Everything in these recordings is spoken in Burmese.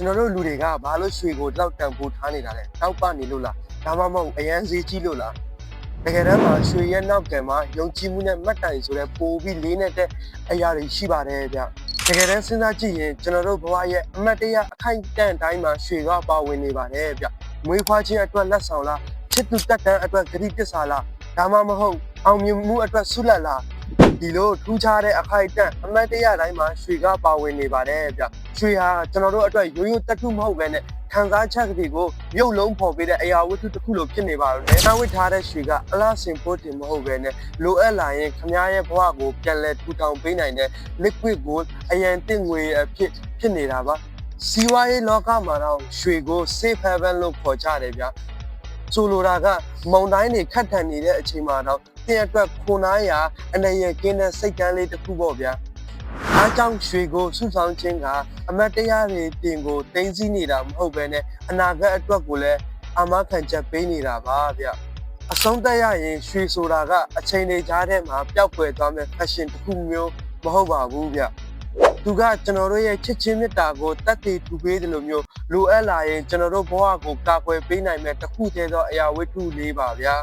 ကျွန်တော်တို့လူတွေကဘာလို့ရွှေကိုတောက်တန်ဖိုးထားနေတာလဲတောက်ပနေလို့လားဒါမှမဟုတ်အရန်ဈေးကြီးလို့လားတကယ်တမ်းမှာရွှေရဲ့နောက်ကံမှာယုံကြည်မှုနဲ့မှတ်တိုင်ဆိုတဲ့ပိုပြီးလေးနဲ့တဲ့အရာတွေရှိပါတယ်ဗျတကယ်တမ်းစဉ်းစားကြည့်ရင်ကျွန်တော်တို့ဘဝရဲ့အမတ်တရအခိုင်အတန့်တိုင်းမှာရွှေကပါဝင်နေပါတယ်ဗျမွေးဖွားခြင်းအတွက်လက်ဆောင်လားချစ်သူတက်တန်းအတွက်ဂရုတစ္ဆာလားဒါမှမဟုတ်အောင်မြင်မှုအတွက်ဆုလက်လားဒီလိုထူးခြားတဲ့အခိုင်အတန့်အမတ်တရတိုင်းမှာရွှေကပါဝင်နေပါတယ်ဗျရွှေဟာကျွန်တော်တို့အတွက်ရိုးရိုးတက်ထုမဟုတ်ပဲနဲ့ခံစားချက်ကလေးကိုမြုပ်လုံးဖော်ပေးတဲ့အရာဝတ္ထုတစ်ခုလိုဖြစ်နေပါတော့တယ်။နောက်ဝတ်ထားတဲ့ရွှေကအလားစင်ဖို့တင်မဟုတ်ပဲနဲ့လိုအပ်လာရင်ခမားရဲ့ဘဝကိုပြန်လဲထူထောင်ပေးနိုင်တဲ့ liquid gold အရန်တင့်ငွေဖြစ်နေတာပါ။စီးပွားရေးလောကမှာတော့ရွှေကို safe haven လို့ခေါ်ကြတယ်ဗျ။ဆိုလိုတာကမုံတိုင်းတွေခတ်ထန်နေတဲ့အချိန်မှာတော့တဲ့အတွက်ခုနာရာအနေရကင်းတဲ့စိတ်ကန်းလေးတစ်ခုပေါ့ဗျာ။အားကြောင့်ရွှေကိုစုဆောင်ခြင်းကအမတ်တရားတွေတင်ကိုတင်းစည်းနေတာမဟုတ်ပဲနဲ့အနာဂတ်အတွက်ကိုလည်းအာမခံချက်ပေးနေတာပါဗျအဆုံးသက်ရရင်ရွှေဆိုတာကအချိန်တွေကြားထဲမှာပျောက်ကွယ်သွားမဲ့ fashion တစ်ခုမျိုးမဟုတ်ပါဘူးဗျသူကကျွန်တော်တို့ရဲ့ချစ်ချင်းမြတ်တာကိုတတ်တည်ထူပေးတယ်လို့မျိုးလိုအပ်လာရင်ကျွန်တော်တို့ဘဝကိုကာကွယ်ပေးနိုင်မဲ့တစ်ခုတည်းသောအရာဝတ္ထုလေးပါဗျာ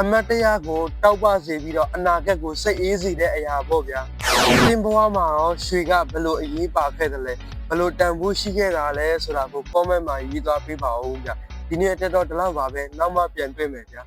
အမတ်တရားကိုတောက်ပစေပြီးတော့အနာဂတ်ကိုစိတ်အေးစေတဲ့အရာပေါ့ဗျာသင်ဘဝမှာရောရွှေကဘယ်လိုအရေးပါခဲ့တယ်လဲဘယ်လိုတန်ဖိုးရှိခဲ့တာလဲဆိုတာကို comment မှာရေးသွားပေးပါဦးဗျာဒီနေ့တက်တော့ဒီလောက်ပါပဲနောက်မှပြန်တွေ့မယ်ဗျာ